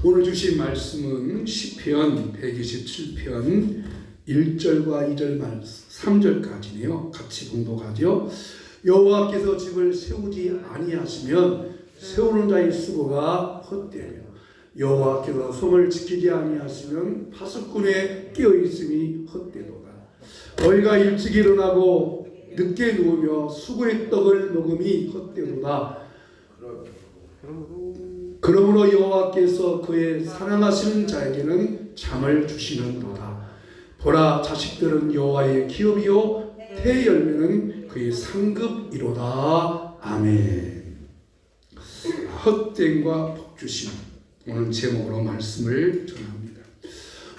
오늘 주신 말씀은 시편 127편 1절과 2절 말씀 3절까지네요. 같이 봉독하죠. 여호와께서 집을 세우지 아니하시면 세우는 자의 수고가 헛되며 여호와께서 성을 지키지 아니하시면 파수꾼의 깨어있음이 헛되도다. 너희가 일찍 일어나고 늦게 누우며 수고의 떡을 먹음이 헛되도다. 그러므로 여호와께서 그의 사랑하시는 자에게는 잠을 주시는도다. 보라, 자식들은 여호와의 기업이요 태의 열매는 그의 상급이로다. 아멘. 헛됨과 복주심, 오늘 제목으로 말씀을 전합니다.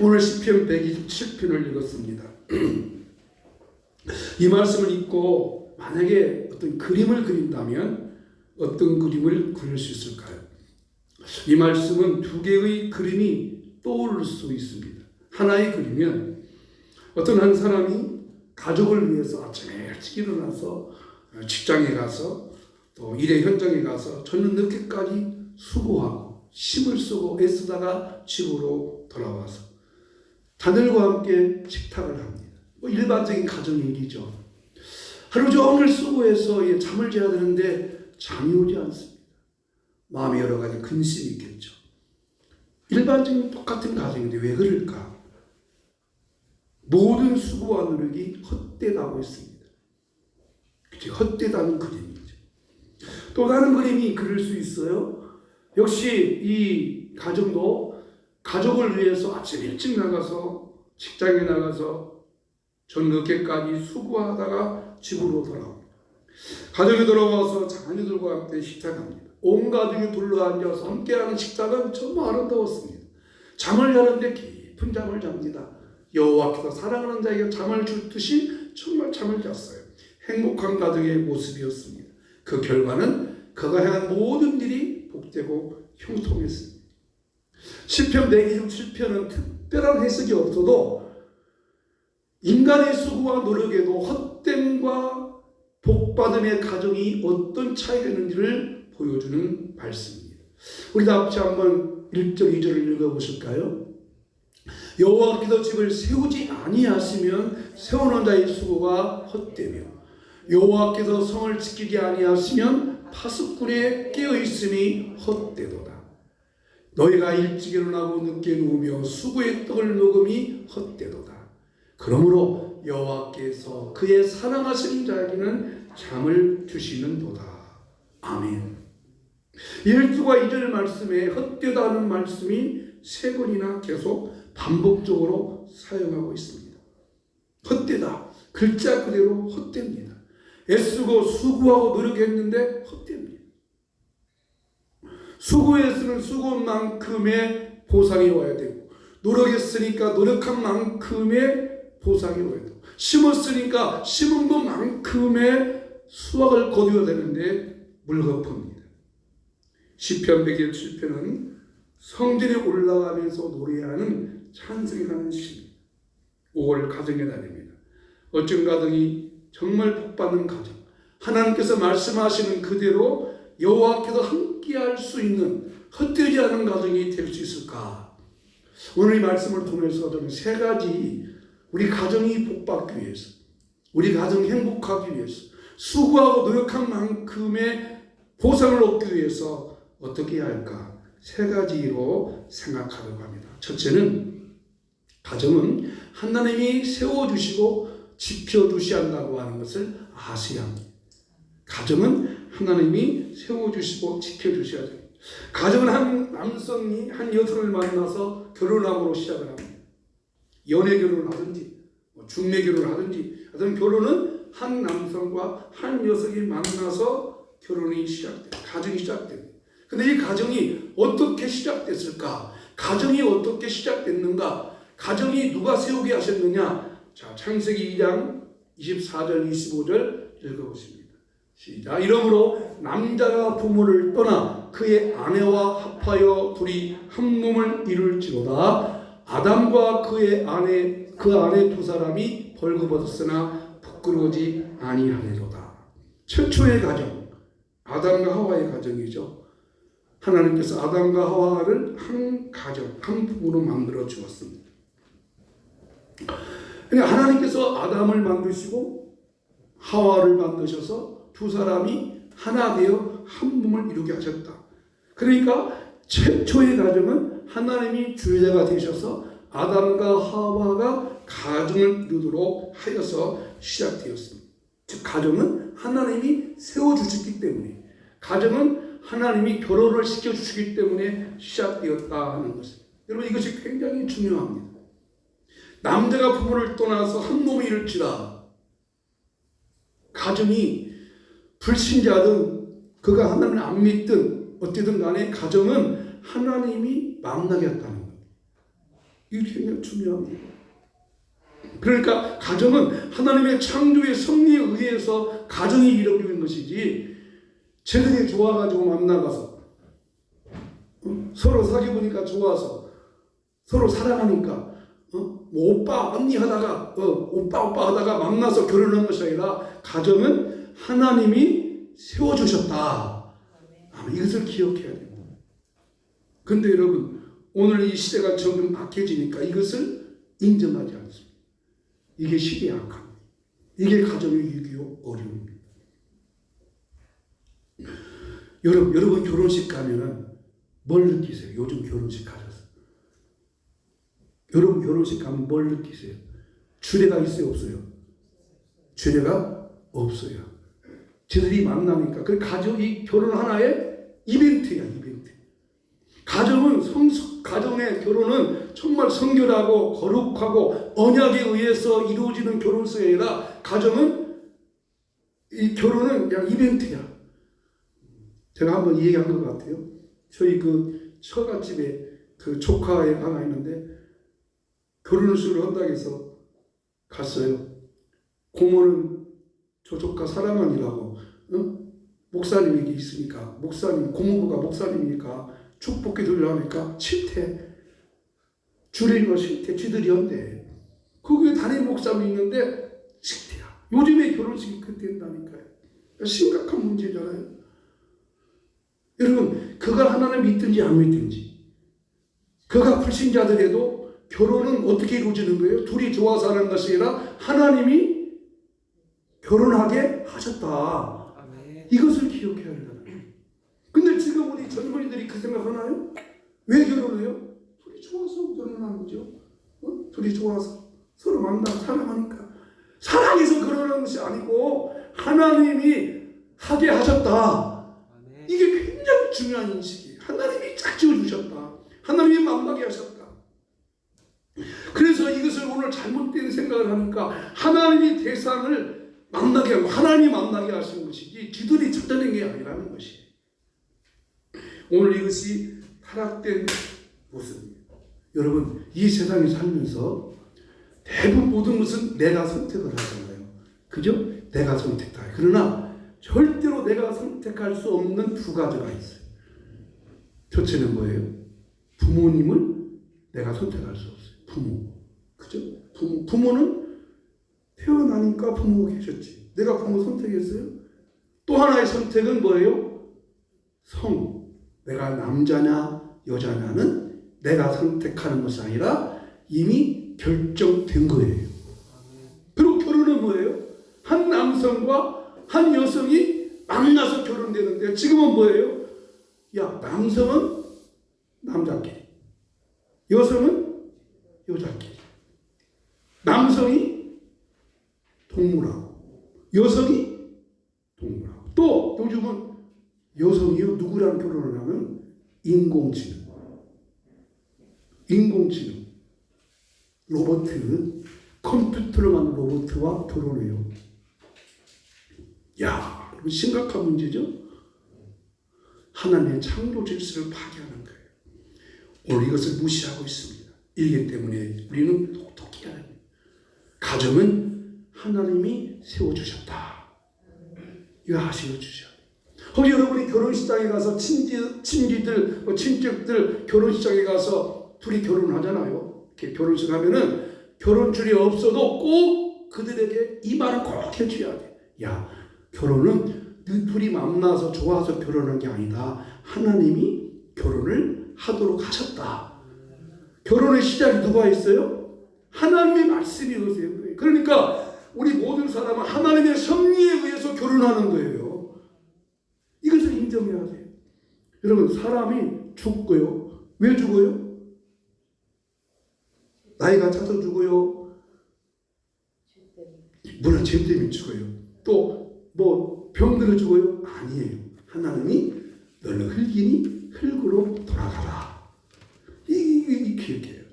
오늘 시편 127편을 읽었습니다. 이 말씀을 읽고 만약에 어떤 그림을 그린다면 어떤 그림을 그릴 수 있을까요? 이 말씀은 두 개의 그림이 떠오를 수 있습니다. 하나의 그림은 어떤 한 사람이 가족을 위해서 아침에 일찍 일어나서 직장에 가서 또 일의 현장에 가서 저녁 늦게까지 수고하고 힘을 쓰고 애쓰다가 집으로 돌아와서 자녀들과 함께 식탁을 합니다. 일반적인 가정의 일이죠. 하루 종일 수고해서 잠을 자야 되는데 잠이 오지 않습니다. 마음에 여러 가지 근심이 있겠죠. 일반적인 똑같은 가정인데 왜 그럴까? 모든 수고와 노력이 헛되다고 했습니다. 헛되다는 그림이죠. 또 다른 그림이 그릴 수 있어요. 역시 이 가정도 가족을 위해서 아침 일찍 나가서 직장에 나가서 저녁 늦게까지 수고하다가 집으로 돌아옵니다. 가족이 돌아와서 자녀들과 함께 식탁합니다. 온 가족이 둘러앉아서 함께하는 식탁은 정말 아름다웠습니다. 잠을 자는데 깊은 잠을 잡니다. 여호와께서 사랑하는 자에게 잠을 주듯이 정말 잠을 잤어요. 행복한 가족의 모습이었습니다. 그 결과는 그가 행한 모든 일이 복되고 형통했습니다. 시편 127편은 특별한 해석이 없어도 인간의 수고와 노력에도 헛됨과 복받음의 가정이 어떤 차이가 있는지를 보여주는 말씀입니다. 우리 다 같이 한번 1절 2절을 읽어보실까요? 여호와께서 집을 세우지 아니하시면 세우는 자의 수고가 헛되며 여호와께서 성을 지키지 아니하시면 파수꾼의 깨어있음이 헛되도다. 너희가 일찍 일어나고 늦게 누우며 수고의 떡을 먹음이 헛되도다. 그러므로 여호와께서 그의 사랑하시는 자에게는 잠을 주시는도다. 아멘. 1절과 2절 말씀에 헛되다는 말씀이 세 번이나 계속 반복적으로 사용하고 있습니다. 헛되다. 글자 그대로 헛됩니다. 애쓰고 수고하고 노력했는데 헛됩니다. 수고했으면 수고만큼의 보상이 와야 되고 노력했으니까 노력한 만큼의 보상이 와야 되고 심었으니까 심은 것만큼의 수확을 거두어야 되는데 물거품입니다. 시편 127편은 성전에 올라가면서 노래하는 찬송에 가는 시입니다. 5월 가정의 날입니다. 어떤 가정이 정말 복받는 가정, 하나님께서 말씀하시는 그대로 여호와께서 함께할 수 있는 헛되지 않은 가정이 될 수 있을까? 오늘 이 말씀을 통해서 저는 세 가지 우리 가정이 복받기 위해서, 우리 가정이 행복하기 위해서, 수고하고 노력한 만큼의 보상을 얻기 위해서 어떻게 해야 할까? 세 가지로 생각하려고 합니다. 첫째는 가정은 하나님이 세워주시고 지켜주셔야 한다고 하는 것을 아셔야 합니다. 가정은 하나님이 세워주시고 지켜주셔야 됩니다. 가정은 한 남성이 한 여성을 만나서 결혼하고 시작을 합니다. 연애 결혼을 하든지 중매 결혼을 하든지 어떤 결혼은 한 남성과 한 여성이 만나서 결혼이 시작됩니다. 가정이 시작됩니다. 그런데 이 가정이 어떻게 시작됐을까? 가정이 어떻게 시작됐는가? 가정이 누가 세우게 하셨느냐? 자, 창세기 2장 24절 25절 읽어보십니다. 시작. 이러므로 남자가 부모를 떠나 그의 아내와 합하여 둘이 한 몸을 이룰지로다. 아담과 그의 아내 그 아내 두 사람이 벌거벗었으나 부끄러우지 아니하리로다. 최초의 가정, 아담과 하와의 가정이죠. 하나님께서 아담과 하와를 한 가정, 한 부부로 만들어 주었습니다. 그러니까 하나님께서 아담을 만드시고 하와를 만드셔서 두 사람이 하나 되어 한 몸을 이루게 하셨다. 그러니까 최초의 가정은 하나님이 주제가 되셔서 아담과 하와가 가정을 이루도록 하여서 시작되었습니다. 즉 가정은 하나님이 세워주셨기 때문에, 가정은 하나님이 결혼을 시켜주시기 때문에 시작되었다 하는 것입니다. 여러분, 이것이 굉장히 중요합니다. 남자가 부모를 떠나서 한 몸이 이룰지라, 가정이 불신자든 그가 하나님을 안 믿든 어쨌든 간에 가정은 하나님이 만나게 했다는 겁니다. 이게 굉장히 중요합니다. 그러니까 가정은 하나님의 창조의 섭리에 의해서 가정이 이루어지는 것이지, 쟤들이 좋아가지고 만나가서 서로 사귀어보니까 좋아서 서로 사랑하니까 뭐 오빠 언니 하다가 오빠 하다가 만나서 결혼한 것이 아니라, 가정은 하나님이 세워주셨다. 이것을 기억해야 됩니다. 근데 여러분, 오늘 이 시대가 점점 악해지니까 이것을 인정하지 않습니다. 이게 시대의 악함, 이게 가정의 위기요 어려움입니다. 여러분 결혼식 가면은 뭘 느끼세요? 요즘 결혼식 가셔서 여러분 결혼식 가면 뭘 느끼세요? 주례가 있어요, 없어요? 주례가 없어요. 저들이 만나니까 그 가족이 결혼 하나의 이벤트야, 이벤트. 가정의 결혼은 정말 성결하고 거룩하고 언약에 의해서 이루어지는 결혼식이 아니라, 이 결혼은 그냥 이벤트야. 제가 한번 얘기한 것 같아요. 저희 그 처갓집에 그 조카에 하나 있는데 결혼식을 한다고 해서 갔어요. 고모는 저 조카 사랑하니라고 목사님이 있으니까, 고모부가 목사님이니까 축복기 들려하니까 싫대. 주례인과 싫대. 쥐들이 한대. 거기에 담임 목사님이 있는데 싫대야. 요즘에 결혼식이 그렇게 된다니까요. 심각한 문제잖아요. 여러분, 그가 하나님 믿든지 안 믿든지, 그가 불신자들에도 결혼은 어떻게 이루어지는 거예요? 둘이 좋아서 하는 것이 아니라 하나님이 결혼하게 하셨다. 이것을 기억해야 된다. 근데 지금 우리 젊은이들이 그 생각하나요? 왜 결혼해요? 둘이 좋아서 결혼하는 거죠. 둘이 좋아서 서로 만나고 사랑하니까. 사랑해서 결혼하는 것이 아니고 하나님이 하게 하셨다. 이게 굉장히 중요한 인식이에요. 하나님이 짝 지어주셨다. 하나님이 만나게 하셨다. 그래서 이것을 오늘 잘못된 생각을 하니까 하나님이 대상을 만나게 하고 하나님이 만나게 하신 것이지 지들이 찾아낸 게 아니라는 것이에요. 오늘 이것이 타락된 모습입니다. 여러분, 이 세상에 살면서 대부분 모든 것은 내가 선택을 하잖아요. 그죠? 내가 선택다. 그러나 절대로 내가 선택할 수 없는 두 가지가 있어요. 첫째는 뭐예요? 부모님을 내가 선택할 수 없어요. 부모. 그죠? 부모는 태어나니까 부모가 계셨지. 내가 부모 선택했어요? 또 하나의 선택은 뭐예요? 내가 남자냐 여자냐는 내가 선택하는 것이 아니라 이미 결정된 거예요. 그리고 결혼은 뭐예요? 한 남성과 한 여성이 만나서 결혼되는데, 지금은 뭐예요? 남성은 남자끼리, 여성은 여자끼리. 남성이 동물하고 여성이 동물하고. 또 요즘은 여성이요, 누구랑 결혼을 하면 인공지능, 로봇, 컴퓨터를 만든 로봇과 결혼해요. 심각한 문제죠? 하나님의 창조 질서를 파괴하는 거예요. 오늘 이것을 무시하고 있습니다. 이기 때문에 우리는 똑똑히 해야 합니다. 가정은 하나님이 세워주셨다. 이거 하시어주셔야 돼요. 혹시 여러분이 결혼식장에 가서 친척들 결혼식장에 가서 둘이 결혼하잖아요. 이렇게 결혼식 하면은 결혼줄이 없어도 꼭 그들에게 이 말을 꼭 해줘야 돼. 결혼은 둘이 만나서 좋아서 결혼한 게 아니다. 하나님이 결혼을 하도록 하셨다. 결혼의 시작이 누가 했어요? 하나님의 말씀이 의한 거예요. 그러니까 우리 모든 사람은 하나님의 섭리에 의해서 결혼하는 거예요. 이것을 인정해야 돼요. 여러분, 사람이 죽고요. 왜 죽어요? 나이가 차서 죽어요. 물론 죄 때문에 죽어요. 또 뭐 병들어 죽어요? 아니에요. 하나님이 너는 흙이니 흙으로 돌아가라. 이 기억해요.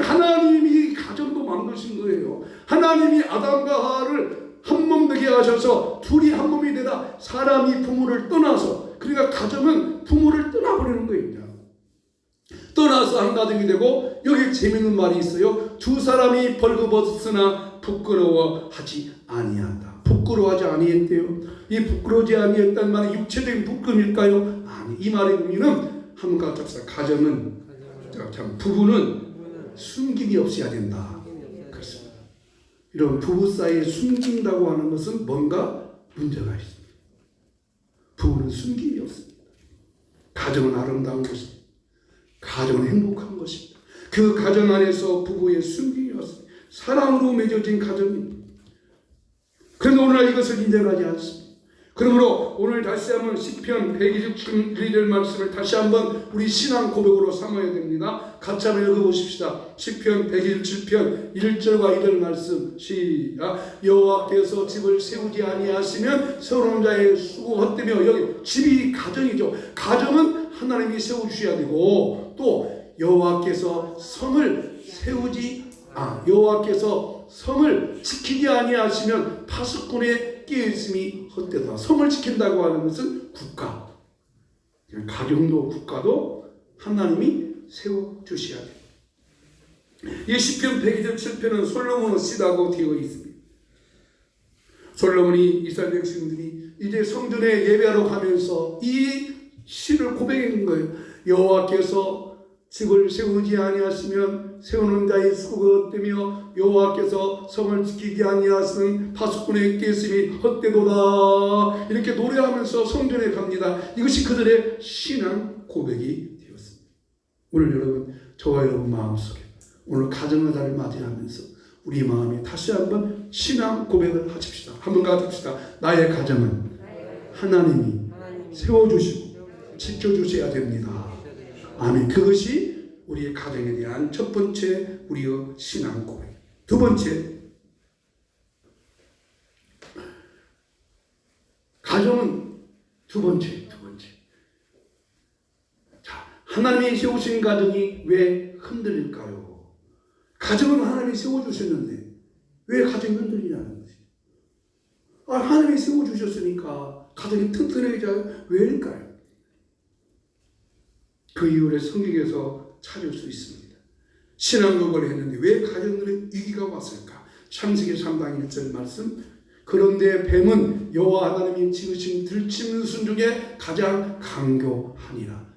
하나님이 가정도 만드신 거예요. 하나님이 아담과 하와를 한 몸 되게 하셔서 둘이 한 몸이 되다 사람이 부모를 떠나서, 그러니까 가정은 부모를 떠나버리는 거예요. 떠나서 한 가정이 되고, 여기 재밌는 말이 있어요. 두 사람이 벌거벗으나 부끄러워하지 아니한다. 부끄러워하지 아니했대요. 이 부끄러워하지 아니했다는 말이 육체적인 부끄러움일까요? 아니, 이 말의 의미는 한번 같이 가정은, 참 부부는 숨김이 없어야 된다. 그렇습니다. 이런 부부 사이에 숨긴다고 하는 것은 뭔가 문제가 있습니다. 부부는 숨김이 없습니다. 가정은 아름다운 것입니다. 가정은 행복한 것입니다. 그 가정 안에서 부부의 숨김이 없습니다. 사랑으로 맺어진 가정입니다. 그런데 오늘날 이것을 인정하지 않습니다. 그러므로 오늘 다시 한번 시편 127절 말씀을 다시 한번 우리 신앙 고백으로 삼아야 됩니다. 같이 한번 읽어보십시다. 시편 127편 1절과 2절 말씀 시작. 여호와께서 집을 세우지 아니하시면 세우는 자의 수고 헛되며. 여기 집이 가정이죠. 가정은 하나님이 세워주셔야 되고, 또 여호와께서 성을 여호와께서 성을 지키지 아니하시면 파수꾼의 깨어있음이 헛되다. 성을 지킨다고 하는 것은 국가, 가정도 국가도 하나님이 세워주셔야 돼요. 이 시편 127편은 솔로몬의 시라고 되어 있습니다. 솔로몬이 이스라엘 백성들이 이제 성전에 예배하러 가면서 이 시를 고백한 거예요. 여호와께서 집을 세우지 아니하시면 세우는 자의 수고가 헛되며 여호와께서 성을 지키지 아니하시는 파수꾼의 깨심이 헛되도다. 이렇게 노래하면서 성전에 갑니다. 이것이 그들의 신앙 고백이 되었습니다. 오늘 여러분, 저와 여러분 마음속에 오늘 가정의 달을 맞이하면서 우리 마음에 다시 한번 신앙 고백을 하십시다. 한번 가십시다. 나의 가정은 하나님이 세워주시고 지켜주셔야 됩니다. 아멘. 그것이 우리의 가정에 대한 첫 번째 우리의 신앙 고백. 두 번째, 가정은 두 번째. 자, 하나님이 세우신 가정이 왜 흔들릴까요? 가정은 하나님이 세워주셨는데 왜 가정이 흔들리냐는 거지. 하나님이 세워주셨으니까 가정이 튼튼해져야 왜일까요? 그 이유를 성경에서 찾을 수 있습니다. 신앙고백을 했는데 왜 가정들의 위기가 왔을까? 창세기 3장 1절 말씀. 그런데 뱀은 여호와 하나님이 지으신 들짐승 중에 가장 강교하니라.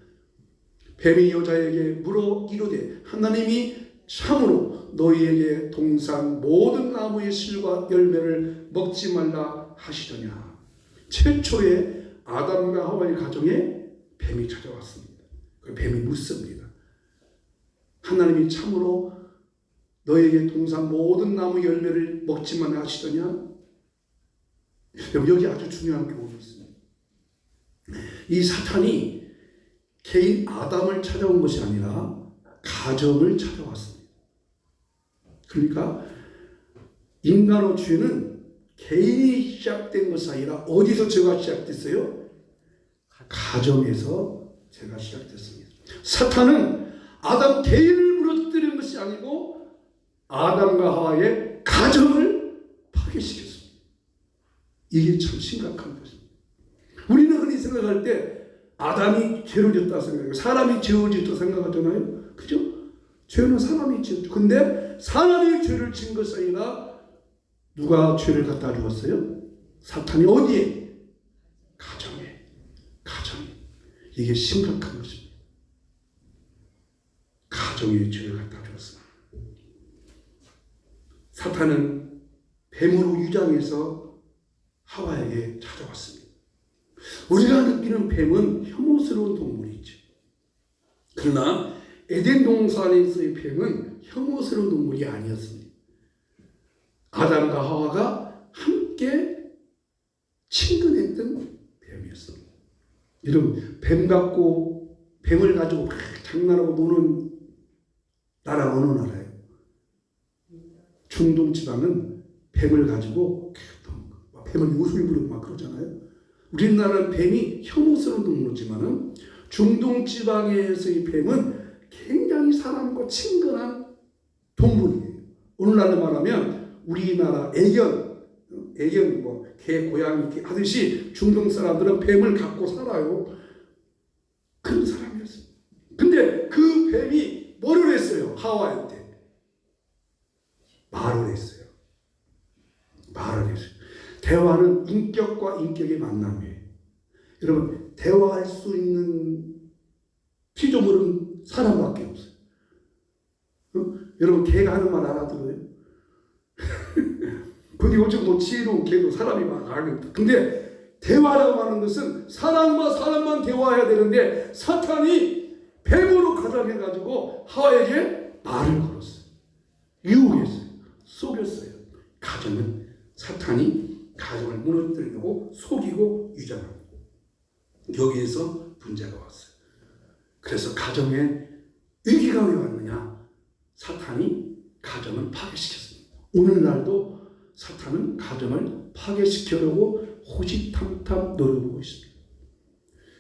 뱀이 여자에게 물어 이르되 하나님이 참으로 너희에게 동산 모든 나무의 실과 열매를 먹지 말라 하시더냐. 최초의 아담과 하와의 가정에 뱀이 찾아왔습니다. 뱀이 묻습니다. 하나님이 참으로 너에게 동산 모든 나무 열매를 먹지만 하시더냐? 여기 아주 중요한 교훈이 있습니다. 이 사탄이 개인 아담을 찾아온 것이 아니라 가정을 찾아왔습니다. 그러니까 인간의 죄는 개인이 시작된 것이 아니라 어디서 죄가 시작됐어요? 가정에서 죄가 시작됐습니다. 사탄은 아담 개인을 무너뜨리는 것이 아니고 아담과 하와의 가정을 파괴시켰습니다. 이게 참 심각한 것입니다. 우리는 흔히 생각할 때 아담이 죄를 졌다 생각해요. 사람이 죄를 짓다 생각하잖아요. 그죠? 죄는 사람이 짓죠. 근데 사람이 죄를 진 것이 아니라 누가 죄를 갖다 주었어요? 사탄이 어디에? 가정에. 이게 심각한 것입니다. 가정에 죄를 갖다 주었습니다. 사탄은 뱀으로 유장해서 하와에게 찾아왔습니다. 우리가 느끼는 뱀은 혐오스러운 동물이죠. 그러나 에덴 동산에서의 뱀은 혐오스러운 동물이 아니었습니다. 아담과 하와가 함께 친근했던 뱀이었습니다. 여러분, 뱀을 가지고 막 장난하고 노는 나라 어느 나라예요? 중동 지방은 뱀을 가지고 뱀을 요술 부르고 막 그러잖아요. 우리나라는 뱀이 혐오스러운 동물이지만은 중동 지방에서의 뱀은 굉장히 사람과 친근한 동물이에요. 오늘날로 말하면 우리나라 애견 뭐 개, 고양이 이렇게 하듯이 중동 사람들은 뱀을 갖고 살아요. 그런 사람이었어요. 근데 그 뱀이 뭐를 했어요? 하와한테 말을 했어요. 대화는 인격과 인격의 만남이에요. 여러분, 대화할 수 있는 피조물은 사람밖에 없어요. 여러분, 개가 하는 말 알아들어요? 근데 요즘 뭐 지혜로운 개도 사람이 막 알거든. 근데 대화라고 하는 것은 사람과 사람만 대화해야 되는데 사탄이 뱀으로 가장해가지고 하와에게 말을 걸었어요. 유혹했어요. 속였어요. 사탄이 가정을 무너뜨리려고 속이고 유전합니다. 여기에서 문제가 왔어요. 그래서 가정에 위기가 왜 왔느냐? 사탄이 가정을 파괴시켰습니다. 오늘날도 사탄은 가정을 파괴시키려고 호시탐탐 노려보고 있습니다.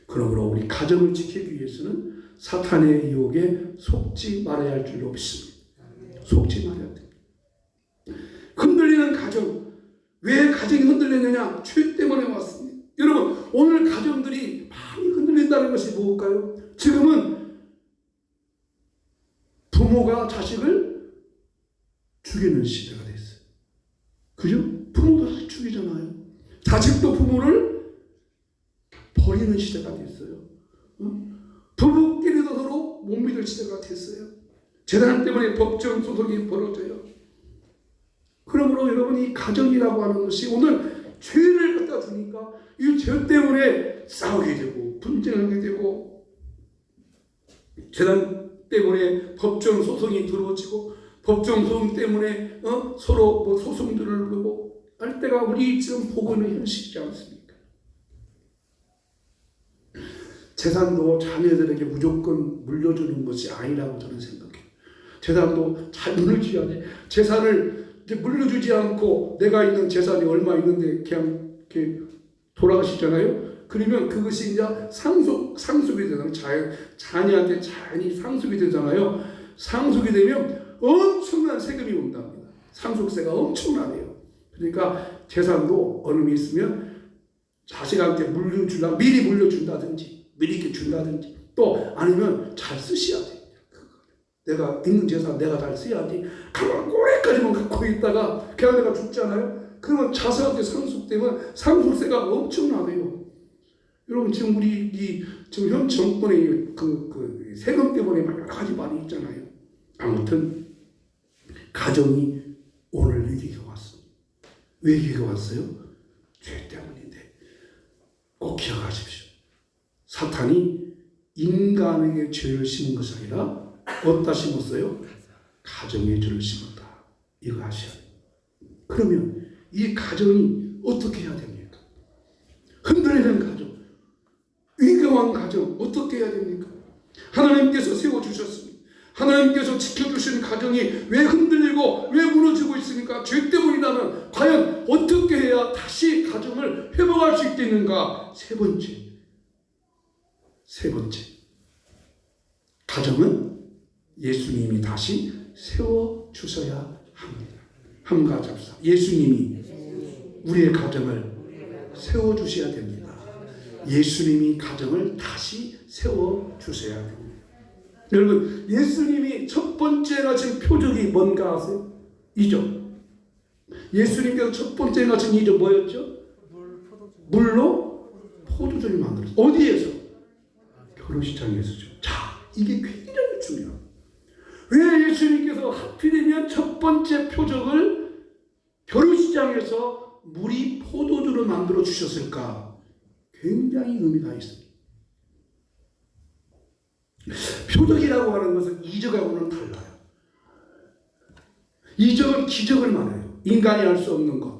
그러므로 우리 가정을 지키기 위해서는 사탄의 유혹에 속지 말아야 할 줄로 믿습니다. 속지 말아야 됩니다. 흔들리는 가정, 왜 가정이 흔들리느냐? 죄 때문에 왔습니다. 여러분, 오늘 가정들이 많이 흔들린다는 것이 무엇일까요? 지금은 부모가 자식을 죽이는 시대가 됐어요. 그죠? 부모도 자식 죽이잖아요. 자식도 부모를 버리는 시대가 됐어요. 부부끼리도 서로 못 믿을 시대가 됐어요. 재산 때문에 법정 소송이 벌어져요. 그러므로 여러분, 이 가정이라고 하는 것이 오늘 죄를 갖다 주니까 이 죄 때문에 싸우게 되고 분쟁하게 되고 재산 때문에 법정 소송이 들어지고 법정 소송 때문에 서로 뭐 소송들을 부르고 할 때가 우리 지금 보고 있는 현실이지 않습니까? 재산도 자녀들에게 무조건 물려주는 것이 아니라고 저는 생각해요. 재산도 잘 물려줘야 돼. 재산을 물려주지 않고 내가 있는 재산이 얼마 있는데 그냥 이렇게 돌아가시잖아요. 그러면 그것이 이제 상속이 되잖아요. 자녀한테 자연히 상속이 되잖아요. 상속이 되면 엄청난 세금이 온답니다. 상속세가 엄청나네요. 그러니까 재산도 어느 있으면 자식한테 미리 물려준다든지 미리 이렇게 준다든지 또 아니면 잘 쓰셔야 돼요. 내가 있는 재산 내가 잘 써야지. 가만 꼬리까지만 갖고 있다가 그냥 내가 죽잖아요. 그러면 자식한테 상속되면 상속세가 엄청나네요. 여러분, 지금 우리 지금 현 정권의 그 세금 때문에 여러 가지 말이 있잖아요. 아무튼 가정이 오늘 위기가 왔습니다. 왜 위기가 왔어요? 죄 때문인데 꼭 기억하십시오. 사탄이 인간에게 죄를 심은 것이 아니라 어디다 심었어요? 가정에 죄를 심었다. 이거 아셔야 돼요. 그러면 이 가정이 어떻게 해야 됩니까? 흔들리는 가정, 위험한 가정 어떻게 해야 됩니까? 하나님께서 세워주셨습니다. 하나님께서 지켜주신 가정이 왜 흔들리고 왜 무너지고 있습니까? 죄 때문이라면 과연 어떻게 해야 다시 가정을 회복할 수 있겠는가? 세 번째 가정은 예수님이 다시 세워주셔야 합니다. 한가 잡사. 예수님이 우리의 가정을 세워주셔야 됩니다. 예수님이 가정을 다시 세워주셔야 됩니다. 여러분, 예수님이 첫 번째 가진 표적이 뭔가 아세요? 이죠. 예수님께서 첫 번째 가진 이죠 뭐였죠? 물로 포도주를 만들었어요. 어디에서? 결혼식장에서죠. 자, 이게 굉장히 중요합니다. 왜 예수님께서 하필이면 첫 번째 표적을 결혼식장에서 물이 포도주를 만들어 주셨을까? 굉장히 의미가 있습니다. 표적이라고 하는 것은 이적하고는 달라요. 이적은 기적을 말해요. 인간이 할 수 없는 것.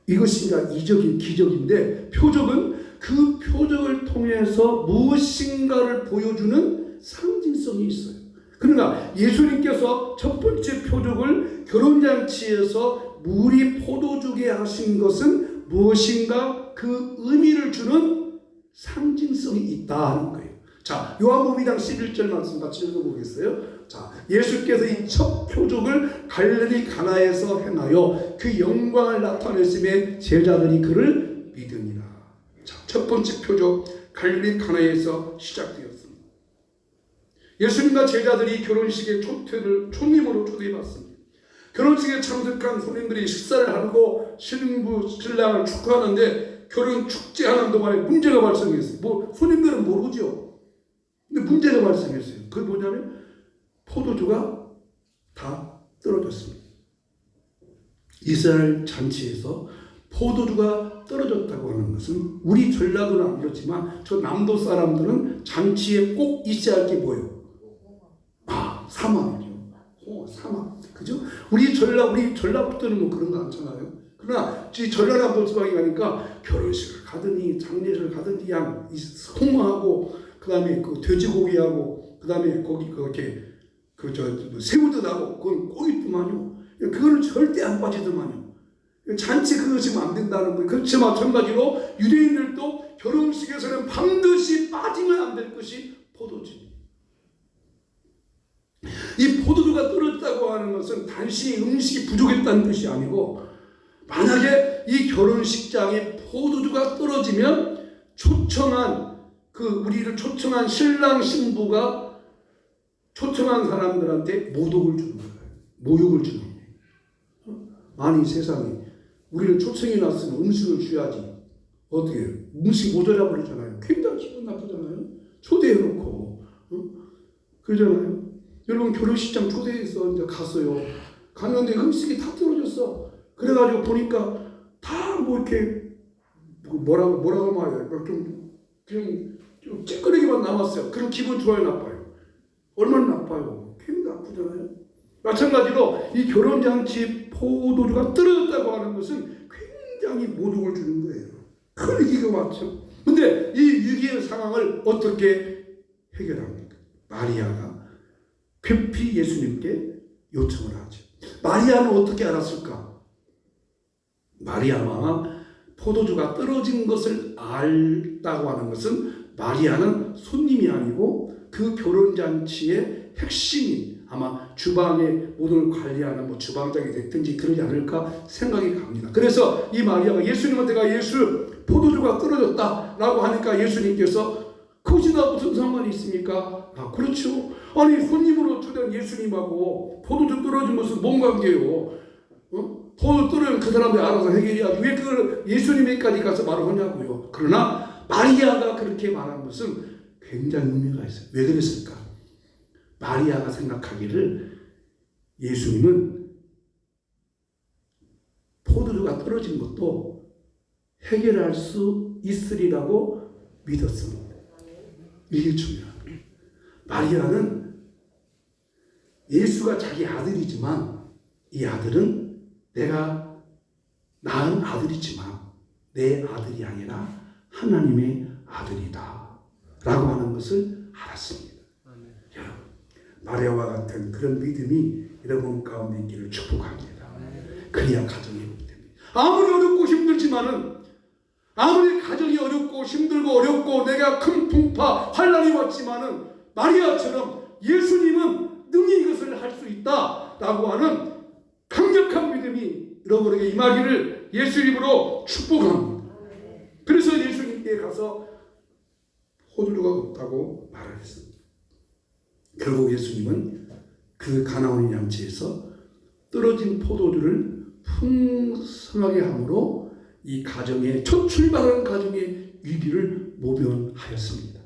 이것이 이적인 기적인데, 표적은 그 표적을 통해서 무엇인가를 보여주는 상징성이 있어요. 그러니까 예수님께서 첫 번째 표적을 결혼잔치에서 물이 포도주게 하신 것은 무엇인가 그 의미를 주는 상징성이 있다 하는 거예요. 자, 요한복음 2장 11절 말씀 같이 읽어보겠어요. 자, 예수께서 이 첫 표적을 갈릴리 가나에서 행하여 그 영광을 나타내심에 제자들이 그를 믿으니라. 자, 첫 번째 표적 갈릴리 가나에서 시작되었습니다. 예수님과 제자들이 결혼식의 초님으로 초대받습니다. 결혼식에 참석한 손님들이 식사를 하고 신부 신랑을 축하하는데 결혼 축제하는 동안에 문제가 발생했어요. 손님들은 모르죠. 근데 문제가 발생했어요. 그게 뭐냐면 포도주가 다 떨어졌습니다. 이스라엘 잔치에서 포도주가 떨어졌다고 하는 것은 우리 전라도는 안 그렇지만 저 남도 사람들은 잔치에 꼭 있어야 할 게 뭐예요? 사막이죠. 사막. 그죠? 우리 전라북도는 뭐 그런 거 않잖아요. 그러나 이 전라남도 지방에 가니까 결혼식을 가더니 장례식을 가더니 홍어하고 그다음에 그 돼지고기하고 그다음에 거기 그렇게 새우도 나고 그건 꼭 있더만요. 그거는 절대 안 빠지더만요. 잔치 그거 지금 안 된다는 거예요. 그렇지만 마찬가지로 유대인들도 결혼식에서는 반드시 빠지면 안 될 것이 포도주. 이 포도주가 떨어졌다고 하는 것은 단순히 음식이 부족했다는 뜻이 아니고, 만약에 이 결혼식장에 포도주가 떨어지면 우리를 초청한 신랑 신부가 초청한 사람들한테 모독을 주는 거예요. 모욕을 주는 거예요. 아니 세상에 우리를 초청해 놨으면 음식을 줘야지. 어떻게 해요? 음식 모자라 버리잖아요. 굉장히 기분 나쁘잖아요. 초대해놓고 그러잖아요. 여러분 결혼식장 초대해서 이제 갔어요. 갔는데 음식이 다 떨어졌어. 그래가지고 보니까 다 이렇게 뭐라고 말해요. 그냥 좀 찌끄러기만 남았어요. 그럼 기분 좋아요, 나빠요? 얼마나 나빠요? 굉장히 나쁘잖아요. 마찬가지로 이 결혼잔치 포도주가 떨어졌다고 하는 것은 굉장히 모독을 주는 거예요. 큰 위기가 왔죠. 근데 이 위기의 상황을 어떻게 해결합니까? 마리아가 급히 예수님께 요청을 하죠. 마리아는 어떻게 알았을까? 마리아가 포도주가 떨어진 것을 알다고 하는 것은 마리아는 손님이 아니고 그 결혼잔치의 핵심인 아마 주방의 모든 걸 관리하는 주방장이 됐든지 그러지 않을까 생각이 갑니다. 그래서 이 마리아가 예수님한테 예수 포도주가 떨어졌다라고 하니까 예수님께서 그것이나 무슨 상관이 있습니까? 그렇죠. 아니 손님으로 초대한 예수님하고 포도주 떨어진 것은 뭔 관계예요? 포도주 떨어지면 그 사람들이 알아서 해결해야지 왜 그걸 예수님에까지 가서 말을 하냐고요. 그러나 마리아가 그렇게 말한 것은 굉장히 의미가 있어요. 왜 그랬을까? 마리아가 생각하기를 예수님은 포도주가 떨어진 것도 해결할 수 있으리라고 믿었습니다. 이게 중요합니다. 마리아는 예수가 자기 아들이지만 이 아들은 내가 낳은 아들이지만 내 아들이 아니라 하나님의 아들이다 라고 하는 것을 알았습니다. 여러분 마리아와 같은 그런 믿음이 여러분 가운데 있기를 축복합니다. 그래야 가정이 회복됩니다. 아무리 어렵고 힘들지만은 아무리 가정이 어렵고 힘들고 어렵고 내가 큰 풍파 환난이 왔지만은 마리아처럼 예수님은 능히 이것을 할 수 있다라고 하는 강력한 믿음이 여러분에게 임하기를 예수 이름으로 축복합니다. 그래서 예수님께 가서 포도주가 없다고 말을 했습니다. 결국 예수님은 그 가나온 잔치에서 떨어진 포도주를 풍성하게 함으로 이 가정의 첫 출발한 가정의 위기를 모면하였습니다.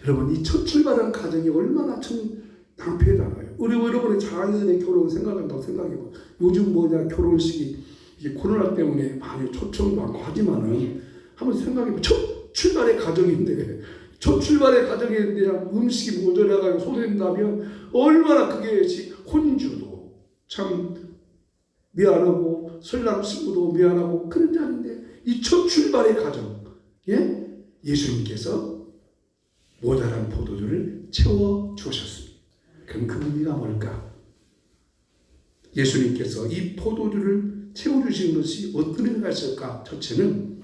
여러분 이 첫 출발한 가정이 얼마나 참 낭패잖아요. 여러분의 자녀의 결혼 생각한다고 생각해봐. 요즘 결혼식이 이게 코로나 때문에 많이 초청 많고 하지만은 한번 생각해봐. 첫 출발의 가정인데 첫 출발의 가정에 대한 음식이 모자라가 소된다면 얼마나 그게 혼주도 참 미안하고 설랑 친구도 미안하고 그런 자리인데 이 첫 출발의 가정 예수님께서 모자란 포도주를 채워 주셨습니다. 그럼 그 의미가 뭘까? 예수님께서 이 포도주를 채워주신 것이 어떤 의미가 있을까? 첫째는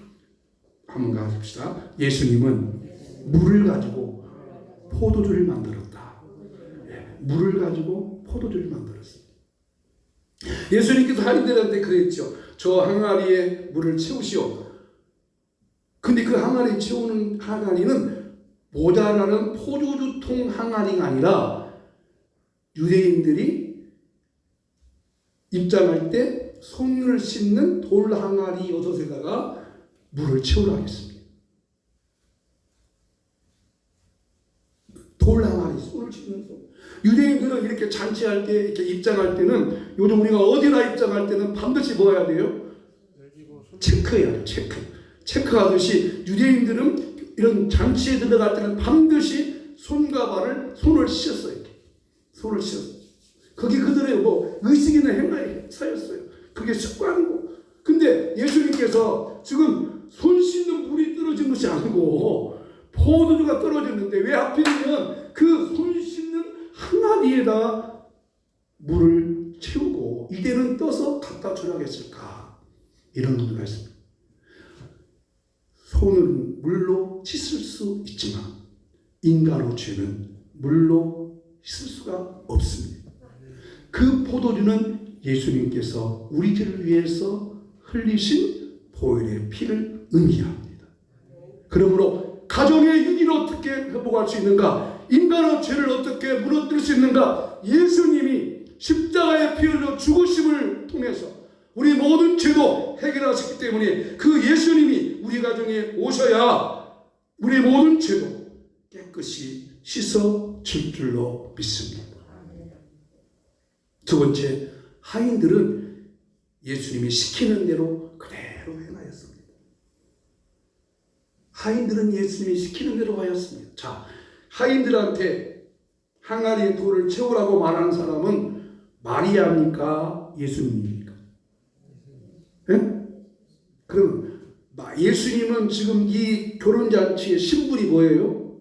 한번 가봅시다. 예수님은 물을 가지고 포도주를 만들었다. 물을 가지고 포도주를 만들었습니다. 예수님께서 하인들한테 그랬죠. 저 항아리에 물을 채우시오. 근데 그 항아리 채우는 항아리는 모자라는 포도주통 항아리가 아니라 유대인들이 입장할 때 손을 씻는 돌 항아리 6에다가 물을 채우려 하겠습니다. 돌 항아리, 손을 씻는 손. 유대인들은 이렇게 잔치할 때, 이렇게 입장할 때는, 요즘 우리가 어디나 입장할 때는 반드시 뭐 해야 돼요? 체크해야 돼요, 체크하듯이 유대인들은 이런 잔치에 들어갈 때는 반드시 손과 발을, 손을 씻었어요. 손을 씻었어요. 그게 그들의 의식이나 행사였어요. 그게 습관이고. 근데 예수님께서 지금 손 씻는 물이 떨어진 것이 아니고 포도주가 떨어졌는데 왜 하필이면 그 손 씻는 항아리에다 물을 채우고 이대는 떠서 갖다 주라고 했을까? 이런 의미가 있습니다. 손은 물로 씻을 수 있지만 인간의 죄는 물로 씻을 수가 없습니다. 그 포도주는 예수님께서 우리 죄를 위해서 흘리신 보혈의 피를 의미합니다. 그러므로 가정의 윤리를 어떻게 회복할 수 있는가? 인간의 죄를 어떻게 무너뜨릴 수 있는가? 예수님이 십자가의 피 흘려 죽으심을 통해서 우리 모든 죄도 해결하셨기 때문에 그 예수님이 우리 가정에 오셔야 우리 모든 죄도 깨끗이 씻어질 줄로 믿습니다. 두 번째, 하인들은 예수님이 시키는 대로 그대로 행하였습니다. 하인들은 예수님이 시키는 대로 하였습니다. 자, 하인들한테 항아리에 돌을 채우라고 말하는 사람은 마리아입니까? 예수님입니까? 네? 그럼 예수님은 지금 이 결혼잔치의 신분이 뭐예요?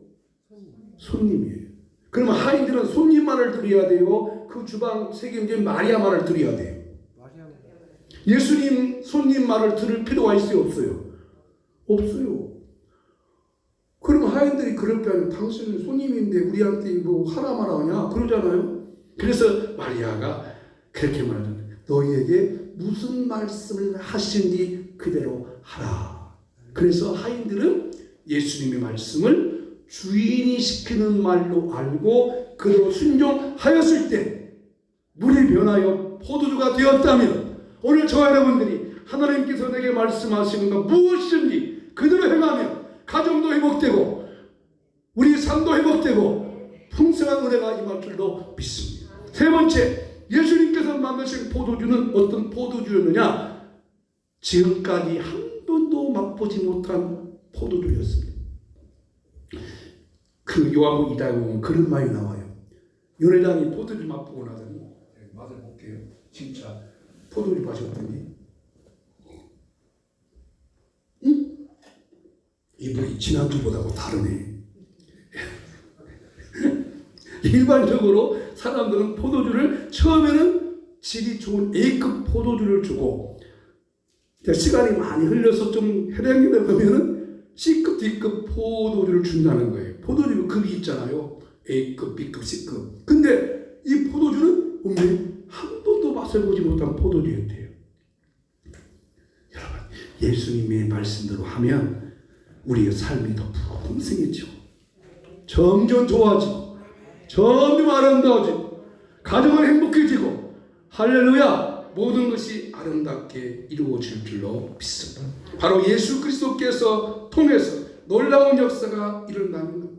손님이에요. 그러면 하인들은 손님만을 드려야 돼요? 그 주방 책임진 마리아 말을 드려야 돼요? 예수님 손님 말을 들을 필요가 있어요? 없어요? 없어요. 그러면 하인들이 그럴 때 아니면 당신은 손님인데 우리한테 뭐 하라 마라 하냐? 그러잖아요. 그래서 마리아가 그렇게 말하잖아요. 너희에게 무슨 말씀을 하시는지 그대로 하라. 그래서 하인들은 예수님의 말씀을 주인이 시키는 말로 알고 그대로 순종하였을 때 물이 변하여 포도주가 되었다면 오늘 저와 여러분들이 하나님께서 내게 말씀하시는 것 무엇이든지 그대로 행하면 가정도 회복되고 우리 삶도 회복되고 풍성한 은혜가 임할 줄로 믿습니다. 세 번째, 예수님께서 만드신 포도주는 어떤 포도주였느냐? 지금까지 한 번도 맛보지 못한 포도주였습니다. 그 요한복음 2장에 보면 그런 말이 나와요. 요네장이 포도주 맛보고 나더니 맛을 볼게요. 진짜 포도주 맛이 어떤지. 이 물이 지난주보다도 다르네. 일반적으로 사람들은 포도주를 처음에는 질이 좋은 A급 포도주를 주고 시간이 많이 흘려서 좀 해량이 되면은 C급, D급 포도주를 준다는 거예요. 포도주 급이 있잖아요. A급, B급, C급. 근데 이 포도주는 분명히 한 번도 맛을 보지 못한 포도주였대요. 여러분, 예수님의 말씀대로 하면 우리의 삶이 더 풍성해지고 점점 좋아지고 점점 아름다워지고 가정은 행복해지고 할렐루야, 모든 것이 아름답게 이루어질 줄로 믿습니다. 바로 예수 그리스도께서 통해서 놀라운 역사가 일어나는 것.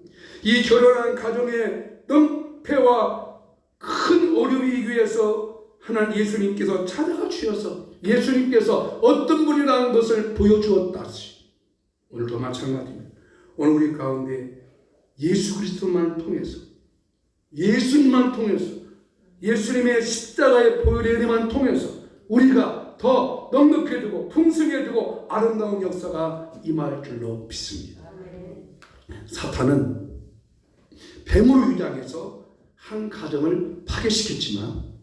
이 결혼한 가정의 낭패와 큰 어려움이 위해서 하나님 예수님께서 찾아가 주셔서 예수님께서 어떤 분이라는 것을 보여주었다시 오늘도 마찬가지입니다. 오늘 우리 가운데 예수 그리스도만 통해서, 예수님만 통해서, 예수님의 십자가의 보혈의만 통해서 우리가 더 넉넉해지고 풍성해지고 아름다운 역사가 임할 줄로 믿습니다. 사탄은 뱀으로 위장해서 한 가정을 파괴시켰지만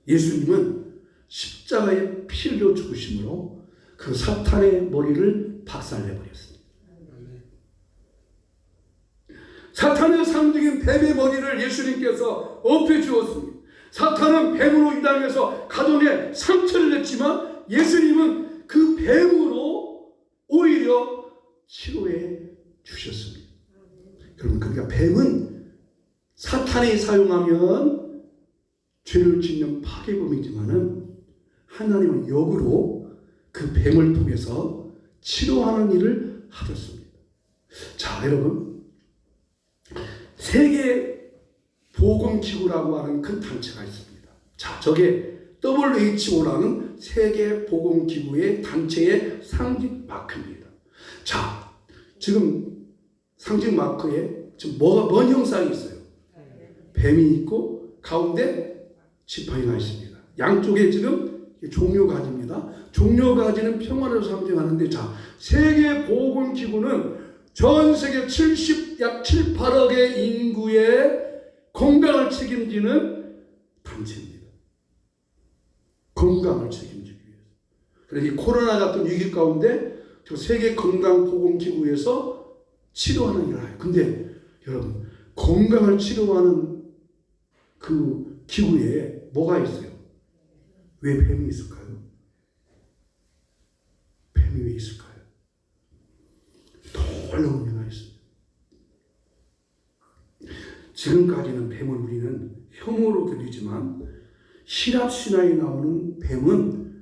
예수님은 십자가의 피로 죽으심으로 그 사탄의 머리를 박살내버렸습니다. 사탄의 상징인 뱀의 머리를 예수님께서 엎어주었습니다. 사탄은 뱀으로 위장해서 가정에 상처를 냈지만 예수님은 그 뱀으로 오히려 치료해 주셨습니다. 여러분, 그러니까 뱀은 사탄이 사용하면 죄를 짓는 파괴범이지만은 하나님은 역으로 그 뱀을 통해서 치료하는 일을 하셨습니다. 자, 여러분, 세계 보건기구라고 하는 큰 단체가 있습니다. 자, 저게 WHO라는 세계 보건기구의 단체의 상징 마크입니다. 자, 지금 상징 마크에 지금 뭔 형상이 있어요? 뱀이 있고 가운데 지팡이가 있습니다. 양쪽에 지금 종려가지입니다. 종려가지는 평화를 상징하는데, 자, 세계 보건기구는 전 세계 약 7, 8억의 인구의 건강을 책임지는 단체입니다. 건강을 책임지기 위해서. 그래서 이 코로나 같은 위기 가운데 저 세계 건강보건기구에서 치료하는 일을 해요. 근데 여러분, 건강을 치료하는 그 기구에 뭐가 있어요? 왜 뱀이 있을까요? 뱀이 왜 있을까요? 놀라운 이유가 있습니다. 지금까지는 뱀을 우리는 혐오로 들리지만 히랍 신화에 나오는 뱀은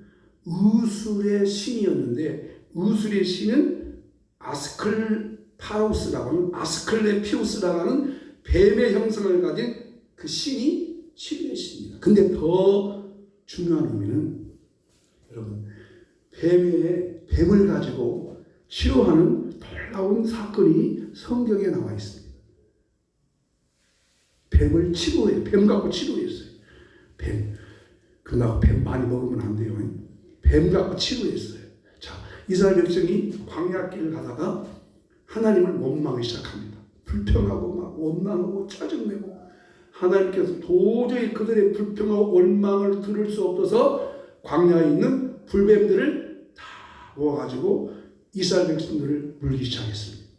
의술의 신이었는데, 의술의 신은 아스클레피우스라고 하는 뱀의 형상을 가진 그 신이 치료의 신입니다. 근데 더 중요한 의미는, 여러분, 뱀을 가지고 치료하는 놀라운 사건이 성경에 나와 있습니다. 뱀을 치료해요. 뱀 갖고 치료했어요. 뱀 많이 먹으면 안 돼요. 뱀 갖고 치료했어요. 자, 이스라엘 백성이 광야길을 가다가 하나님을 원망하기 시작합니다. 불평하고 막 원망하고 짜증내고, 하나님께서 도저히 그들의 불평하고 원망을 들을 수 없어서 광야에 있는 불뱀들을 다 모아가지고 이스라엘 백성들을 물기 시작했습니다.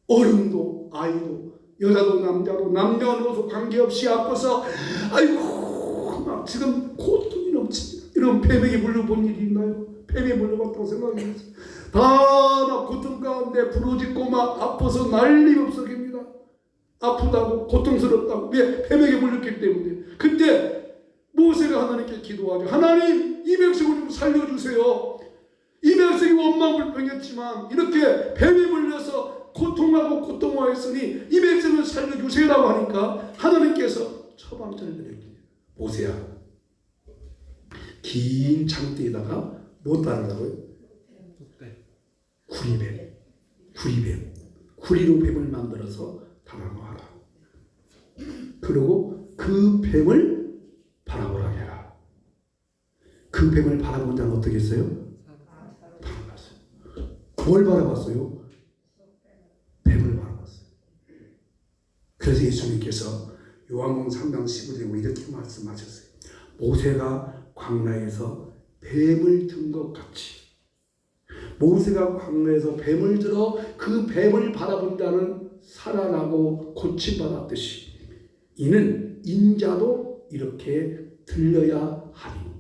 어른도 아이도 여자도 남자도 남녀노소 관계없이 아파서 아이고 막 지금 고통이 넘칩니다. 이런 뱀에게 물려본 일이 있나요? 뱀에 물려봤다고 생각했어요. 다 막 고통 가운데 부러지고 막 아파서 난리법석입니다. 아프다고 고통스럽다고. 왜? 뱀에게 물렸기 때문에. 그때 모세가 하나님께 기도하죠. 하나님, 이 백성을 좀 살려주세요. 이 백성이 원망불평했지만 이렇게 뱀에 물려서 고통하고 고통하였으니 이 백성을 살려주세요라고 하니까 하나님께서 처방전을 내립니다. 모세야, 긴 장대에다가 뭐 따르라고요? 구리로 뱀을 만들어서 달라고 하라. 그리고 그 뱀을 바라보라 해라. 그 뱀을 바라본 자는 어떻게 했어요? 바라봤어요. 뭘 바라봤어요? 뱀을 바라봤어요. 그래서 예수님께서 요한복음 3장 15절에 이렇게 말씀하셨어요. 모세가 광야에서 뱀을 든 것 같이, 모세가 광야에서 뱀을 들어 그 뱀을 바라본 자는 살아나고 고침받았듯이 이는 인자도 이렇게 들려야 하리니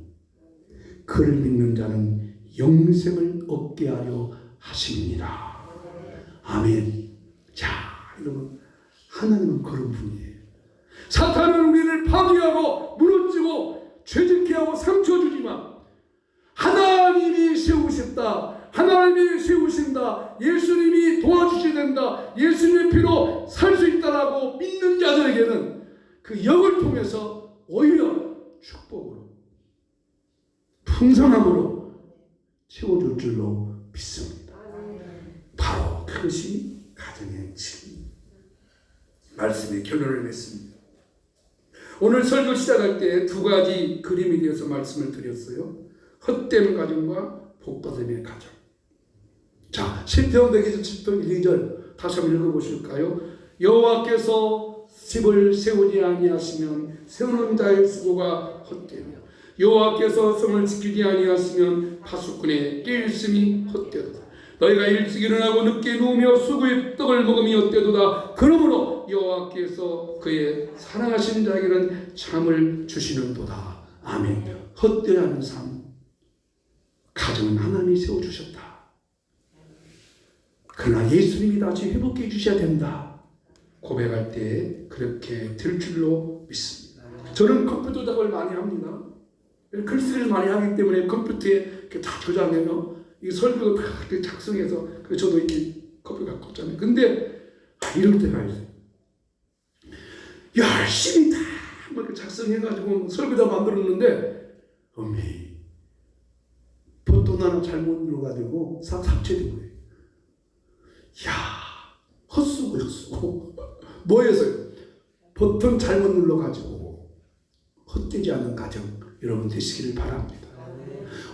그를 믿는 자는 영생을 얻게 하려 하심이니라. 아멘. 자, 여러분, 하나님은 그런 분이에요. 사탄은 우리를 파괴하고 무너지고 죄짓게 하고 상처 주지만 하나님이 세우셨다. 하나님이 세우신다. 예수님이 도와주셔야 된다. 예수님의 피로 살 수 있다라고 믿는 자들에게는 그 역을 통해서 오히려 축복으로 풍성함으로 채워줄 줄로 믿습니다. 바로 그것이 가정의 진리. 말씀의 결론을 맺습니다. 오늘 설교 시작할 때 두 가지 그림에 대해서 말씀을 드렸어요. 헛된 가정과 복받음의 가정. 자, 시편 127편 1절 다시 한번 읽어보실까요? 여호와께서 집을 세우지 아니하시면 세우는 자의 수고가 헛되며 여호와께서 성을 지키지 아니하시면 파수꾼의 깨일씀이 헛되도다. 너희가 일찍 일어나고 늦게 누우며 수구의 떡을 먹음이 헛되도다. 그러므로 여호와께서 그의 사랑하신 자에게는 잠을 주시는도다. 아멘. 헛되지 않은 삶, 가정은 하나님이 세워주셨다. 그러나 예수님이 다시 회복해 주셔야 된다. 고백할 때 그렇게 될 줄로 믿습니다. 저는 컴퓨터 작업을 많이 합니다. 글쓰기를 많이 하기 때문에 컴퓨터에 이렇게 다 저장해요. 이 설교도 다 작성해서 저도 이렇게 커피 갖고 있잖아요. 근데 이럴 때가 있어요. 열심히 다 이렇게 작성해가지고 설교다 만들었는데 버튼 하나 잘못 눌러가지고 삭제된 거예요. 야, 헛수고 뭐해서요? 버튼 잘못 눌러가지고 헛되지 않은 가정 여러분 되시기를 바랍니다.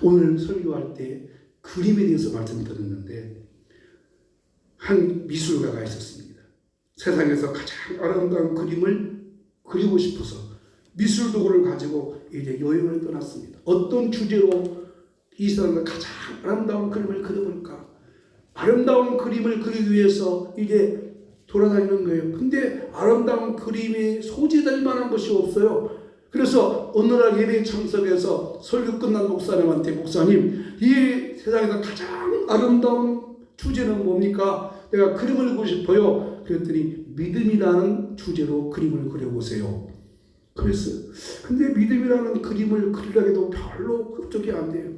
오늘 설교할 때 그림에 대해서 말씀드렸는데 한 미술가가 있었습니다. 세상에서 가장 아름다운 그림을 그리고 싶어서 미술 도구를 가지고 이제 여행을 떠났습니다. 어떤 주제로 이 사람은 가장 아름다운 그림을 그려볼까? 아름다운 그림을 그리기 위해서 이제 돌아다니는 거예요. 근데 아름다운 그림이 소재될 만한 것이 없어요. 그래서 어느 날 예배에 참석해서 설교 끝난 목사님한테 목사님, 이 세상에서 가장 아름다운 주제는 뭡니까? 내가 그림을 그리고 싶어요. 그랬더니 믿음이라는 주제로 그림을 그려보세요. 그랬어요. 근데 믿음이라는 그림을 그리려고 해도 별로 흡족이 안 돼요.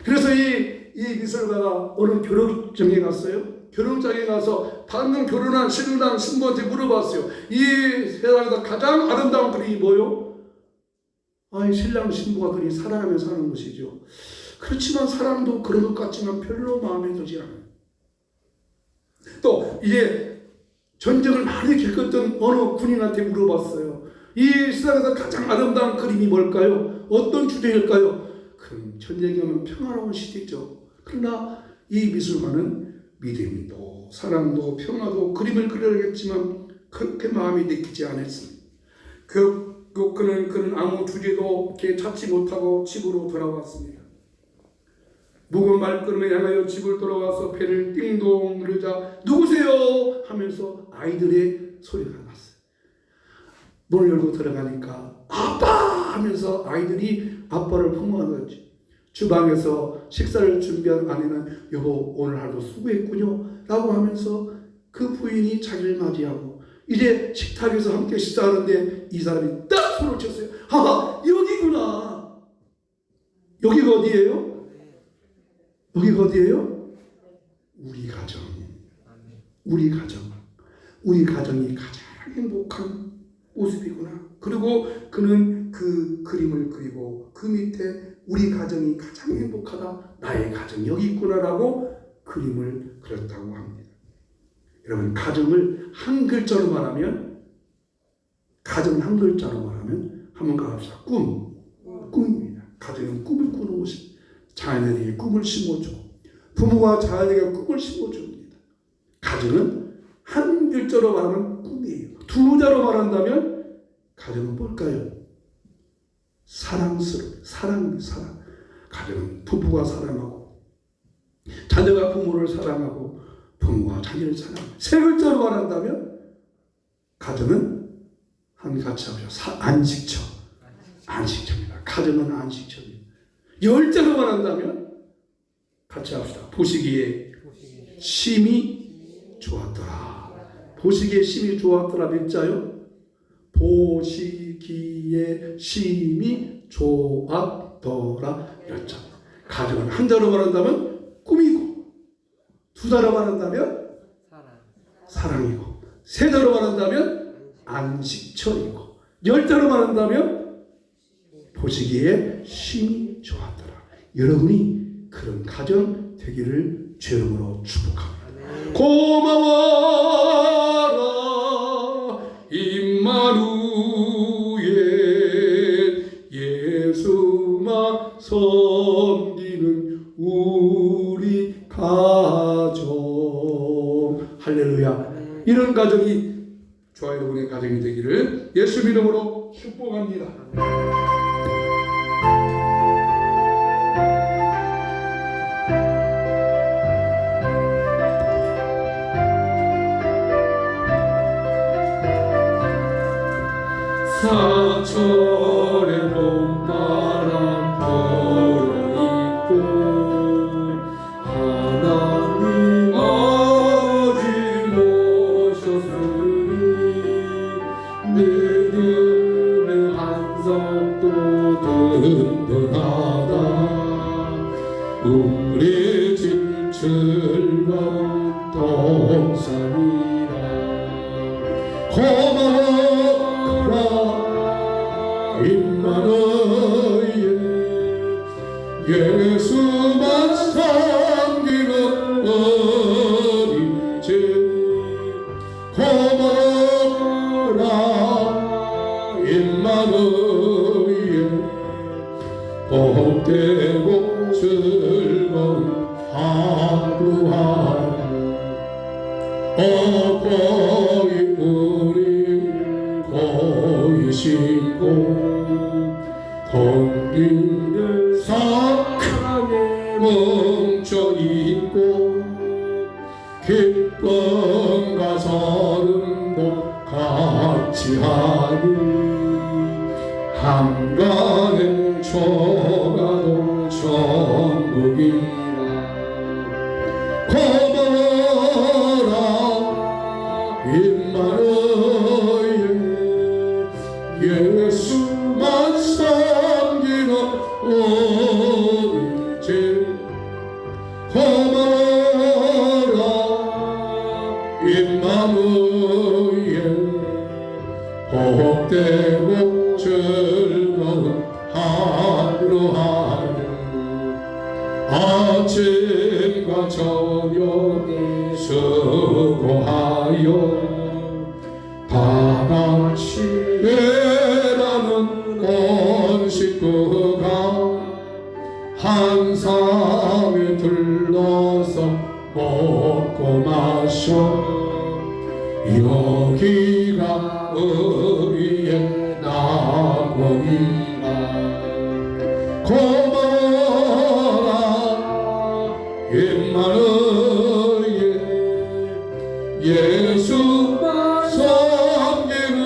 그래서 이 미술가가 어느 결혼장에 갔어요. 결혼장에 가서 방금 결혼한 신랑 신부한테 물어봤어요. 이 세상에서 가장 아름다운 그림이 뭐요? 신랑 신부가 그리 사랑하며 사는 것이죠. 그렇지만 사람도 그런 것 같지만 별로 마음에 들지 않아요. 또 이제 전쟁을 많이 겪었던 어느 군인한테 물어봤어요. 이 세상에서 가장 아름다운 그림이 뭘까요? 어떤 주제일까요? 그럼 전쟁이 오면 평화로운 시대죠. 그러나 이 미술가는 믿음도 사랑도 평화도 그림을 그려야겠지만 그렇게 마음이 내키지 않았습니다. 그는 아무 주제도 이렇게 찾지 못하고 집으로 돌아왔습니다. 무거운 말걸음에 향하여 집을 돌아와서 배를 띵동 누르자 누구세요? 하면서 아이들의 소리가 났어요. 문을 열고 들어가니까 아빠! 하면서 아이들이 아빠를 품어안은 거죠. 주방에서 식사를 준비한 아내는 여보 오늘 하루 수고했군요 라고 하면서 그 부인이 자기를 맞이하고 이제 식탁에서 함께 식사하는데 이 사람이 딱 손을 쳤어요. 하하, 여기구나. 여기가 어디예요? 여기가 어디예요? 우리 가정. 우리 가정. 우리 가정이 가장 행복한 모습이구나. 그리고 그는 그 그림을 그리고 그 밑에 우리 가정이 가장 행복하다. 나의 가정 여기 있구나라고 그림을 그렸다고 합니다. 여러분, 가정을 한 글자로 말하면, 가정을 한 글자로 말하면 한번 가봅시다. 꿈입니다. 가정은 꿈을 꾸는 것입니다. 자녀에게 꿈을 심어주고 부모가 자녀에게 꿈을 심어줍니다. 가정은 한 글자로 말하면 꿈이에요. 두 자로 말한다면 가정은 뭘까요? 사랑. 가정은 부부가 사랑하고 자녀가 부모를 사랑하고 부모와 자녀를 사랑합니다. 세 글자로 말한다면 가정은 한 같이 합시다. 안식처입니다. 가정은 안식처입니다. 열자로 말한다면 같이 합시다. 보시기에 심히 좋았더라. 보시기에 심히 좋았더라 몇 자요? 보시기에 심히 좋았더라 몇 자. 가정은 한 자로 말한다면 꿈이고 두 자로 말한다면 사랑이고 세 자로 말한다면 안식처이고 열 자로 말한다면 보시기에 심히 좋았더라. 여러분이 그런 가정 되기를 주님으로 축복합니다. 고마워라 하루에 예수만 섬기는 우리 가정. 할렐루야. 이런 가정이 저와 여러분의 가정이 되기를 예수 이름으로 축복합니다. 사철의 봄바람 불어있고 하나님 아버지 모셨으니 느리는 한석도 든든하다. 우리 집 즐거운 동산이라 고마워라 임마누엘. 예수만 섬기는 어린 집 고마워라 임마누엘. 복되고 즐거운 하루하루 거의 우리 거의 신고 텅빈 사랑에 멈춰있고 기쁨과 서름도 같이 하니 한간에 초가도 천국이라. 고마워라 임마누엘. 예수만 섬기는 우리 집 고마워라 임마누엘. 복되고 즐거운 하루하루 아침과 저녁에 수고하여 다같이 일하는 온 식구가 한 상에 둘러서 먹고 마셔 여기가 우리의 낙원이라. 고마워라 임마누엘. 예수만 섬기는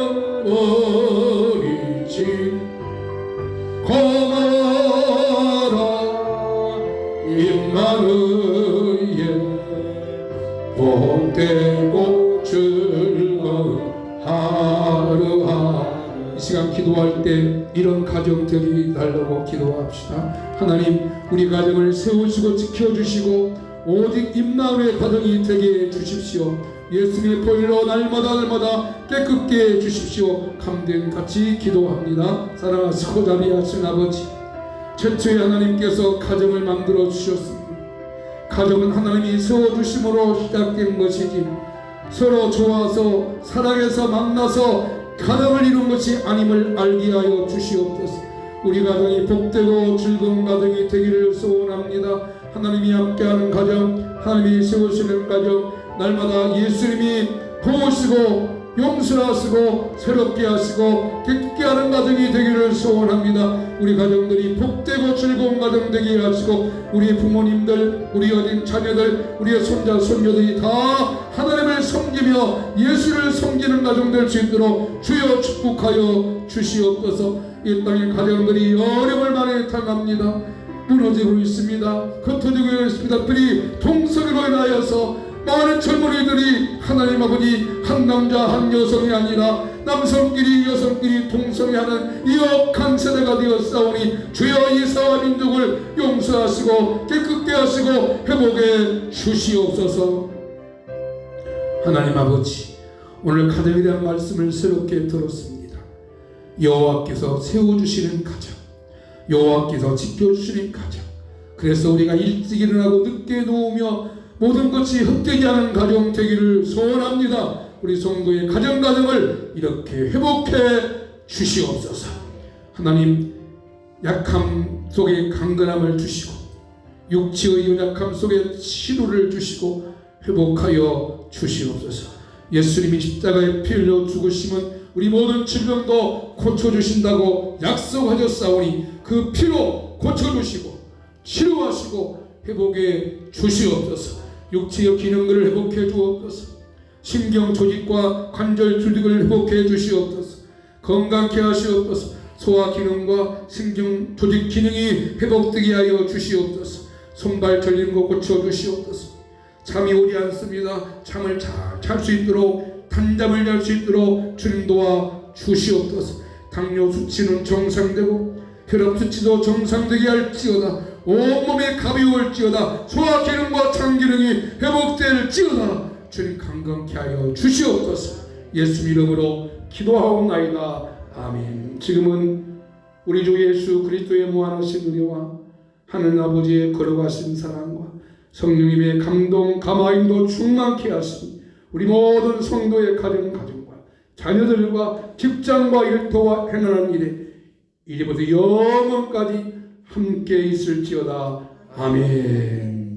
우리 집 고마워라 임마누엘. 복되고 즐거운 하루하루. 이 시간 기도할 때 이런 가정 되기 달라고 기도합시다. 하나님, 우리 가정을 세우시고 지켜주시고 오직 임마누엘 가정이 되게 해주십시오. 예수님의 보혈로 날마다 깨끗게 해주십시오. 감된 같이 기도합니다. 사랑하시고 자비하신 아버지, 최초에 하나님께서 가정을 만들어 주셨습니다. 가정은 하나님이 세워주심으로 시작된 것이지 서로 좋아서 사랑해서 만나서 가정을 이룬 것이 아님을 알게 하여 주시옵소서. 우리 가정이 복되고 즐거운 가정이 되기를 소원합니다. 하나님이 함께하는 가정, 하나님이 세우시는 가정, 날마다 예수님이 도우시고 용서하시고 새롭게 하시고 깨끗게 하는 가정이 되기를 소원합니다. 우리 가정들이 복되고 즐거운 가정 되게 하시고 우리 부모님들, 우리 어린 자녀들, 우리의 손자 손녀들이 다 하나님을 섬기며 예수를 섬기는 가정 될 수 있도록 주여 축복하여 주시옵소서. 이 땅의 가정들이 어려움을 많이 당합니다. 무너지고 있습니다. 흩어지고 있습니다. 그리 동성애로 인하여서 많은 젊은이들이 하나님 아버지 한 남자 한 여성이 아니라 남성끼리 여성끼리 동성애하는 이 억한 세대가 되었사오니 주여 이사와 민족을 용서하시고 깨끗게 하시고 회복해 주시옵소서. 하나님 아버지, 오늘 가정에 대한 말씀을 새롭게 들었습니다. 여호와께서 세워주시는 가정, 여호와께서 지켜주시는 가정, 그래서 우리가 일찍 일어나고 늦게 누우며 모든 것이 헛되지 않은 가정 되기를 소원합니다. 우리 성도의 가정을 이렇게 회복해 주시옵소서. 하나님, 약함 속에 강건함을 주시고 육체의 연약함 속에 치료를 주시고 회복하여 주시옵소서. 예수님이 십자가에 피 흘려 죽으심은 우리 모든 질병도 고쳐주신다고 약속하셨사오니 그 피로 고쳐주시고 치료하시고 회복해 주시옵소서. 육체의 기능을 회복해 주옵소서. 신경 조직과 관절 조직을 회복해 주시옵소서. 건강케 하시옵소서. 소화 기능과 신경 조직 기능이 회복되게 하여 주시옵소서. 손발 절리는 거 고쳐 주시옵소서. 잠이 오지 않습니다. 잠을 잘 잘 수 있도록 단잠을 잘 수 있도록 주님 도와 주시옵소서. 당뇨 수치는 정상되고 혈압 수치도 정상되게 할지어다. 온몸에 가벼울지어다. 소화 기능과 장 기능이 회복될지어다. 주님 강건케 하여 주시옵소서. 예수 이름으로 기도하옵나이다. 아멘. 지금은 우리 주 예수 그리스도의 무한하신 은혜와 하늘 아버지의 걸어가신 사랑과 성령님의 감동 감화인도 충만케 하시니 우리 모든 성도의 가정과 자녀들과 직장과 일터와 행하는 일에 이제부터 영원까지 함께 있을지어다. 아멘.